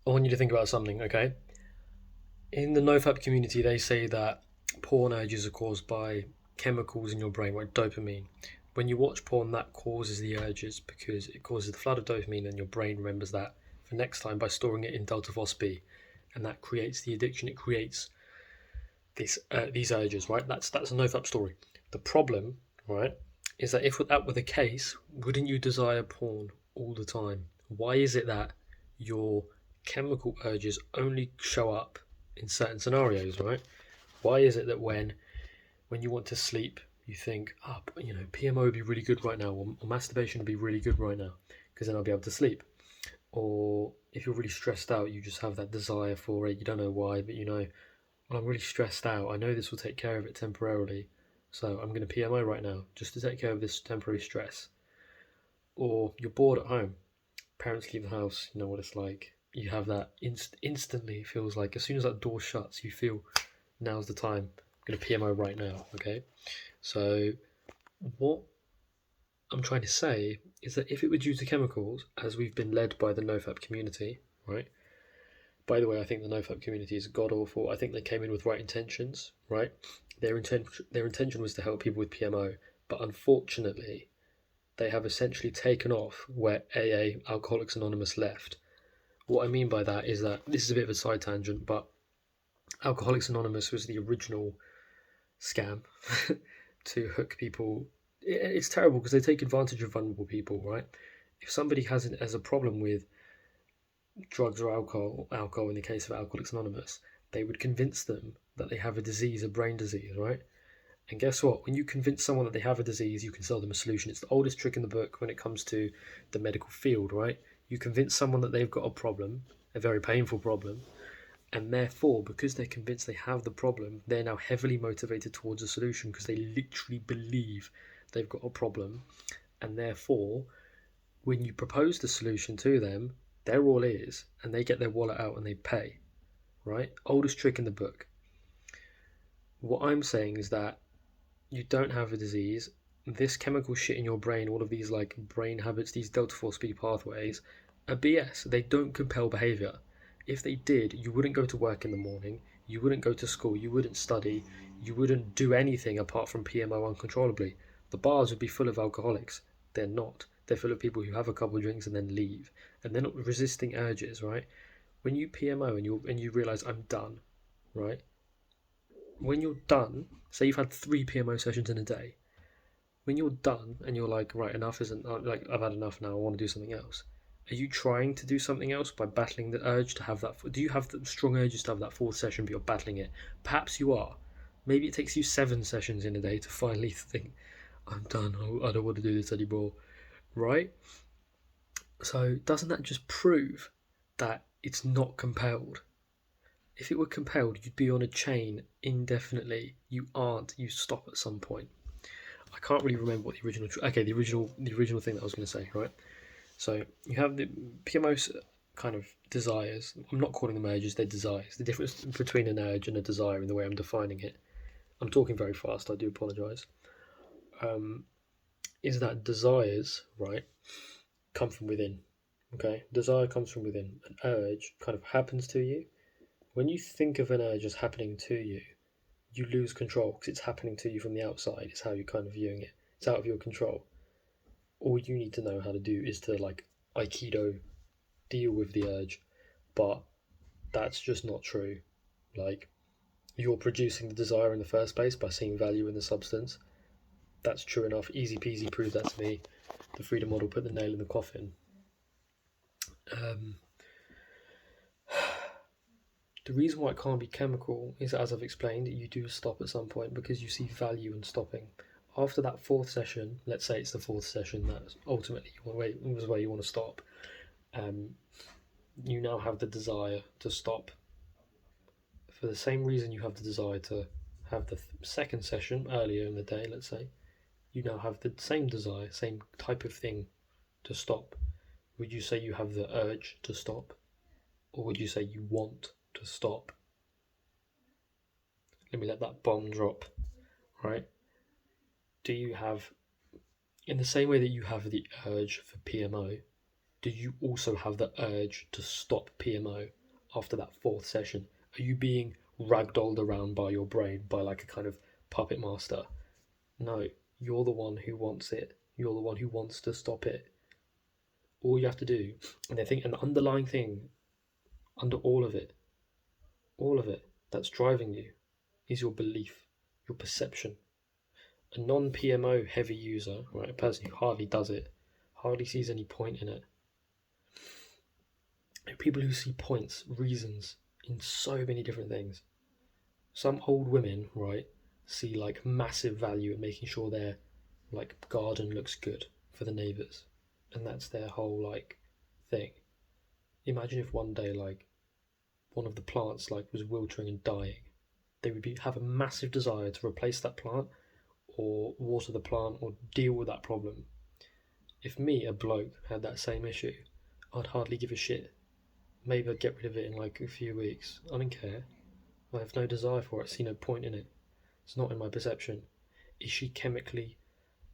I want you to think about something, okay? In the nofap community, they say that porn urges are caused by chemicals in your brain, like dopamine. When you watch porn, that causes the urges because it causes the flood of dopamine, and your brain remembers that for next time by storing it in delta phos B, and that creates the addiction. It creates these urges, right? That's a nofap story. The problem, right, is that if that were the case, wouldn't you desire porn all the time? Why is it that your chemical urges only show up in certain scenarios, right? Why is it that when you want to sleep, you think, PMO would be really good right now, or masturbation would be really good right now, because then I'll be able to sleep. Or if you're really stressed out, you just have that desire for it. You don't know why, but well, I'm really stressed out. I know this will take care of it temporarily, so I'm going to PMO right now just to take care of this temporary stress. Or you're bored at home. Parents leave the house. You know what it's like. You have that instantly. It feels like as soon as that door shuts, you feel now's the time. I'm going to PMO right now. Okay. So what I'm trying to say is that if it were due to chemicals, as we've been led by the NoFap community, right? By the way, I think the NoFap community is god awful. I think they came in with right intentions, right? Their intention was to help people with PMO, but unfortunately, they have essentially taken off where AA Alcoholics Anonymous left. What I mean by that is that this is a bit of a side tangent, but Alcoholics Anonymous was the original scam to hook people. It's terrible because they take advantage of vulnerable people, right? If somebody has a problem with drugs or alcohol in the case of Alcoholics Anonymous, they would convince them that they have a disease, a brain disease, right? And guess what? When you convince someone that they have a disease, you can sell them a solution. It's the oldest trick in the book when it comes to the medical field, right? You convince someone that they've got a problem, a very painful problem, and therefore, because they're convinced they have the problem, they're now heavily motivated towards a solution because they literally believe they've got a problem, and therefore, when you propose the solution to them, they're all ears and they get their wallet out and they pay, right? Oldest trick in the book. What I'm saying is that you don't have a disease. This chemical shit in your brain, all of these like brain habits, these delta force B pathways, are BS. They don't compel behavior. If they did, you wouldn't go to work in the morning, you wouldn't go to school, you wouldn't study, you wouldn't do anything apart from PMO uncontrollably. The bars would be full of alcoholics. They're not. They're full of people who have a couple of drinks and then leave. And they're not resisting urges, right? When you PMO and you realize I'm done, right? When you're done, say you've had 3 PMO sessions in a day, when you're done and you're like, right, enough isn't like I've had enough now. I want to do something else. Are you trying to do something else by battling the urge to have that? Do you have the strong urges to have that fourth session, but you're battling it? Perhaps you are. Maybe it takes you 7 sessions in a day to finally think, I'm done. I don't want to do this anymore. Right? So doesn't that just prove that it's not compelled? If it were compelled, you'd be on a chain indefinitely. You aren't. You stop at some point. I can't really remember what the original. Okay, the original thing that I was going to say, right? So you have the PMO's kind of desires. I'm not calling them urges; they're desires. The difference between an urge and a desire, in the way I'm defining it. I'm talking very fast. I do apologise. Um, is that desires, right, come from within? Okay, desire comes from within. An urge kind of happens to you. When you think of an urge as happening to you, you lose control because it's happening to you from the outside. It's how you're kind of viewing it. It's out of your control. All you need to know how to do is to like aikido deal with the urge, but that's just not true. Like, you're producing the desire in the first place by seeing value in the substance. That's true enough. Easy peasy, prove that to me. The freedom model put the nail in the coffin. um, the reason why it can't be chemical is, as I've explained, you do stop at some point because you see value in stopping. After that fourth session, let's say it's the fourth session that ultimately was where you want to stop. um, you now have the desire to stop for the same reason you have the desire to have the second session earlier in the day, let's say. You now have the same desire, same type of thing to stop. Would you say you have the urge to stop, or would you say you want to stop? Let me let that bomb drop, right? Do you have, in the same way that you have the urge for PMO, do you also have the urge to stop PMO after that fourth session? Are you being ragdolled around by your brain by like a kind of puppet master? No, you're the one who wants it. You're the one who wants to stop it. All you have to do, and I think an underlying thing under all of it that's driving you is your belief, your perception. A non-PMO heavy user, right, a person who hardly does it, hardly sees any point in it. People who see points, reasons in so many different things. Some old women, right, see like massive value in making sure their like garden looks good for the neighbours, and that's their whole like thing. Imagine if one day like one of the plants like was wilting and dying, they would have a massive desire to replace that plant or water the plant or deal with that problem. If me, a bloke, had that same issue, I'd hardly give a shit. Maybe I'd get rid of it in like a few weeks. I don't care. I have no desire for it. I see no point in it. It's not in my perception. Is she chemically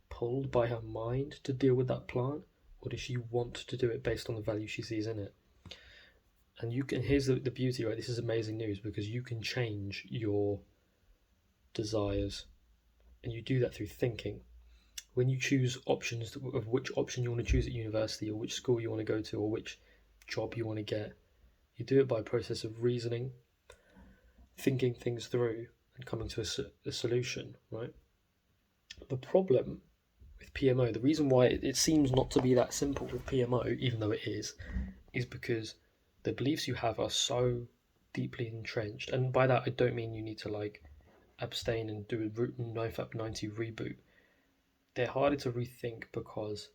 pulled by her mind to deal with that plant, or does she want to do it based on the value she sees in it? And you can. Here's the beauty, right? This is amazing news because you can change your desires, and you do that through thinking. When you choose options of which option you want to choose at university, or which school you want to go to, or which job you want to get, you do it by a process of reasoning, thinking things through, and coming to a solution, right? The problem with PMO, the reason why it seems not to be that simple with PMO, even though it is because the beliefs you have are so deeply entrenched. And by that, I don't mean you need to like abstain and do a 9FAP90 reboot. They're harder to rethink because,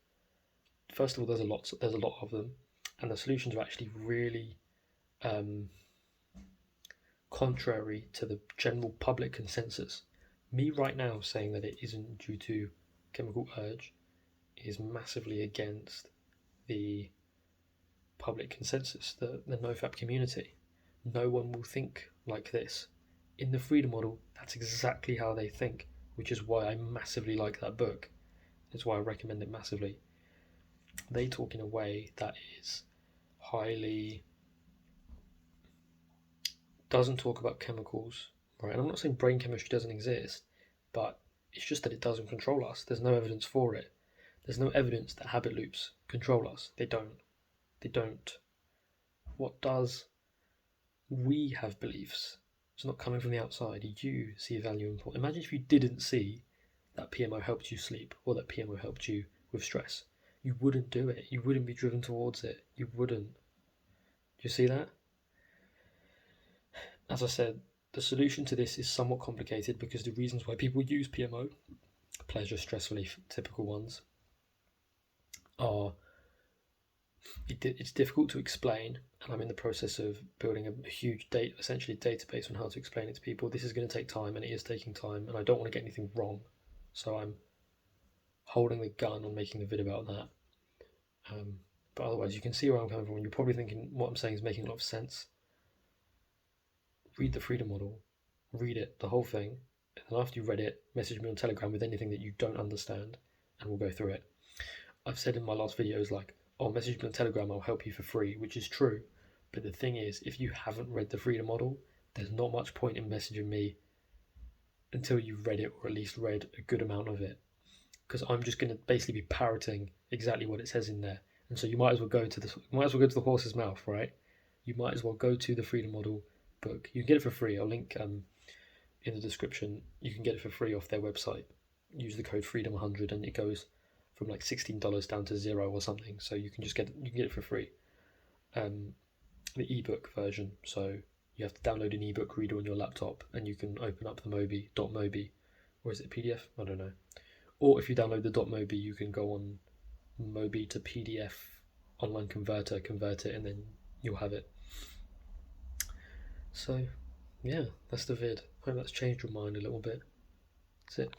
first of all, there's a lot of them, and the solutions are actually really contrary to the general public consensus. Me right now saying that it isn't due to chemical urge is massively against the public consensus, the NoFap community. No one will think like this. In the freedom model, that's exactly how they think, which is why I massively like that book. That's why I recommend it massively. They talk in a way that is highly doesn't talk about chemicals, right? And I'm not saying brain chemistry doesn't exist, but it's just that it doesn't control us. There's no evidence for it. There's no evidence that habit loops control us. They don't. They don't. What does? We have beliefs. It's not coming from the outside. You see value in point. Imagine if you didn't see that PMO helped you sleep or that PMO helped you with stress. You wouldn't do it. You wouldn't be driven towards it. You wouldn't. Do you see that? As I said, the solution to this is somewhat complicated because the reasons why people use PMO, pleasure, stress relief, typical ones, are it's difficult to explain, and I'm in the process of building a huge essentially database on how to explain it to people. This is going to take time, and it is taking time, and I don't want to get anything wrong, so I'm holding the gun on making a vid about that. But otherwise, you can see where I'm coming from. You're probably thinking what I'm saying is making a lot of sense. Read the freedom model, read it, the whole thing, and then after you've read it, message me on Telegram with anything that you don't understand, and we'll go through it. I've said in my last videos like, oh, message me on Telegram, I'll help you for free, which is true. But the thing is, if you haven't read the freedom model, there's not much point in messaging me until you've read it, or at least read a good amount of it. Because I'm just going to basically be parroting exactly what it says in there. And so you might as well go to the horse's mouth, right? You might as well go to the freedom model book. You can get it for free. I'll link in the description. You can get it for free off their website. Use the code freedom100 and it goes from like $16 down to $0 or something. So you can get it for free. The ebook version. So you have to download an ebook reader on your laptop and you can open up the .mobi, or is it PDF? I don't know. Or if you download the .mobi, you can go on Mobi to PDF online converter, convert it, and then you'll have it. So, yeah, that's the vid. Hope that's changed your mind a little bit. That's it.